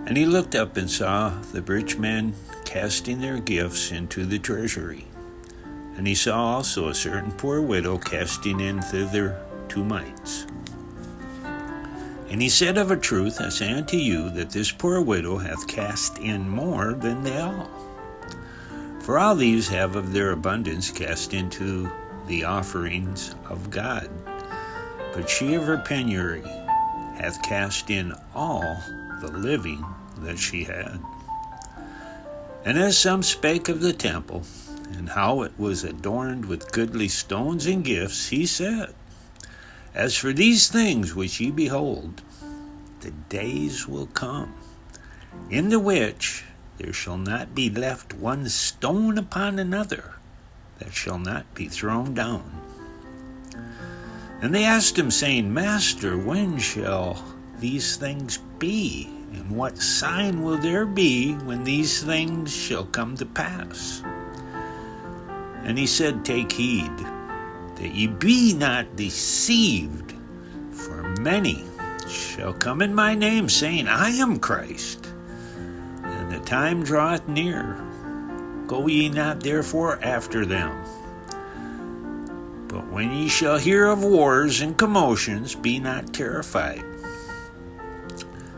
And he looked up and saw the rich men casting their gifts into the treasury. And he saw also a certain poor widow casting in thither 2 mites. And he said, Of a truth I say unto you, that this poor widow hath cast in more than they all. For all these have of their abundance cast into the offerings of God. But she of her penury hath cast in all the living that she had. And as some spake of the temple, and how it was adorned with goodly stones and gifts, he said, As for these things which ye behold, the days will come, in the which there shall not be left one stone upon another that shall not be thrown down. And they asked him, saying, Master, when shall these things be? And what sign will there be when these things shall come to pass? And he said, Take heed that ye be not deceived, for many shall come in my name, saying, I am Christ, and the time draweth near. Go ye not therefore after them. But when ye shall hear of wars and commotions, be not terrified.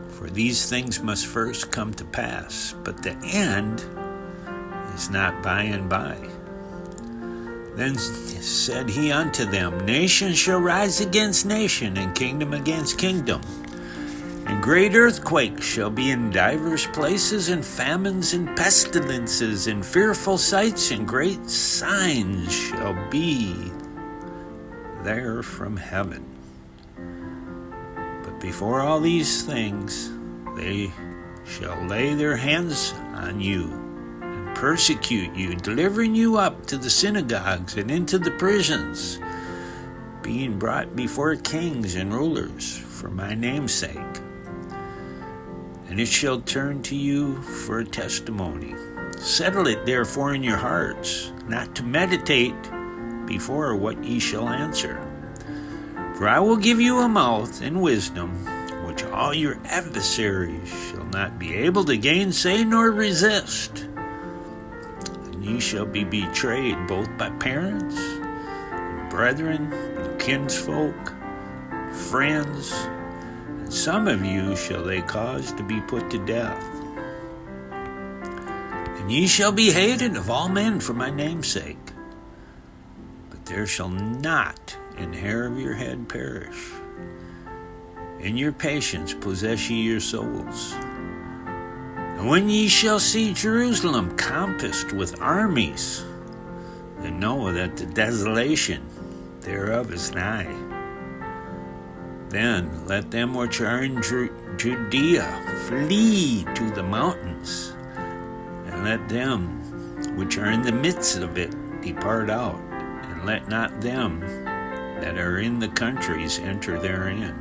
For these things must first come to pass, but the end is not by and by. Then said he unto them, Nation shall rise against nation, and kingdom against kingdom. And great earthquakes shall be in divers places, and famines and pestilences, and fearful sights, and great signs shall be there from heaven. But before all these things, they shall lay their hands on you, and persecute you, delivering you up to the synagogues and into the prisons, being brought before kings and rulers for my name's sake. And it shall turn to you for a testimony. Settle it therefore in your hearts, not to meditate before what ye shall answer. For I will give you a mouth and wisdom, which all your adversaries shall not be able to gainsay nor resist. And ye shall be betrayed both by parents, and brethren, and kinsfolk, friends, and some of you shall they cause to be put to death. And ye shall be hated of all men for my name's sake. There shall not an hair of your head perish. In your patience possess ye your souls. And when ye shall see Jerusalem compassed with armies, then know that the desolation thereof is nigh. Then let them which are in Judea flee to the mountains, and let them which are in the midst of it depart out. Let not them that are in the countries enter therein.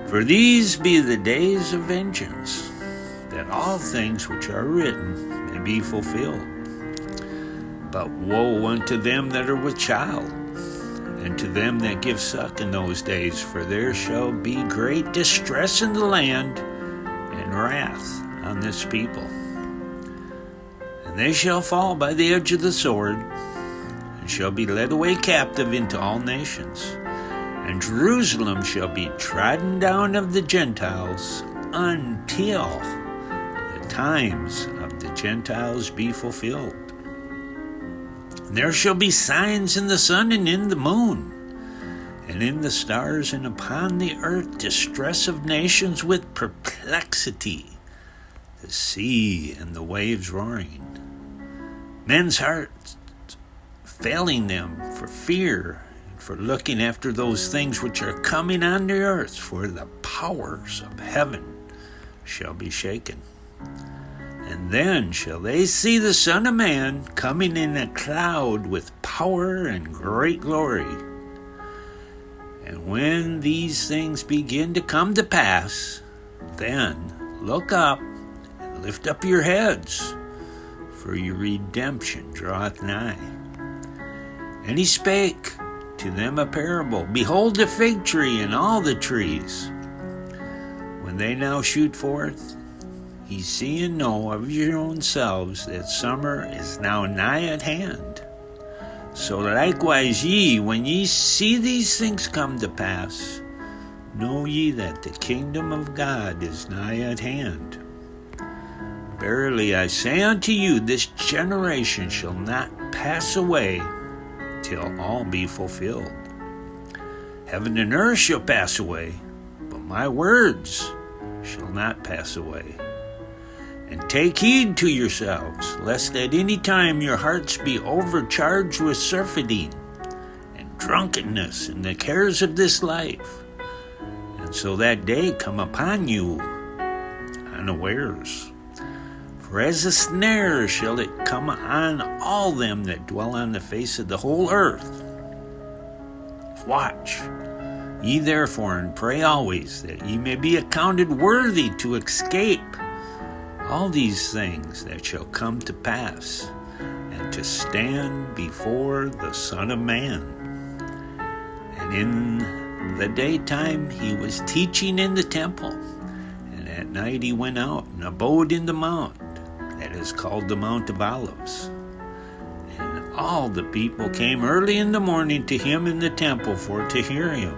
For these be the days of vengeance, that all things which are written may be fulfilled. But woe unto them that are with child, and to them that give suck in those days, for there shall be great distress in the land, and wrath on this people. And they shall fall by the edge of the sword, shall be led away captive into all nations, and Jerusalem shall be trodden down of the Gentiles until the times of the Gentiles be fulfilled. And there shall be signs in the sun and in the moon, and in the stars, and upon the earth distress of nations with perplexity, the sea and the waves roaring, men's hearts failing them for fear, and for looking after those things which are coming on the earth, for the powers of heaven shall be shaken. And then shall they see the Son of Man coming in a cloud with power and great glory. And when these things begin to come to pass, then look up and lift up your heads, for your redemption draweth nigh. And he spake to them a parable. Behold the fig tree and all the trees. When when they now shoot forth, ye see and know of your own selves that summer is now nigh at hand. So likewise ye, when ye see these things come to pass, know ye that the kingdom of God is nigh at hand. Verily I say unto you, this generation shall not pass away till all be fulfilled. Heaven and earth shall pass away, but my words shall not pass away. And take heed to yourselves, lest at any time your hearts be overcharged with surfeiting and drunkenness and the cares of this life, and so that day come upon you unawares. For as a snare shall it come on all them that dwell on the face of the whole earth. Watch ye therefore, and pray always, that ye may be accounted worthy to escape all these things that shall come to pass, and to stand before the Son of Man. And in the daytime he was teaching in the temple, and at night he went out and abode in the mount that is called the Mount of Olives. And all the people came early in the morning to him in the temple for to hear him.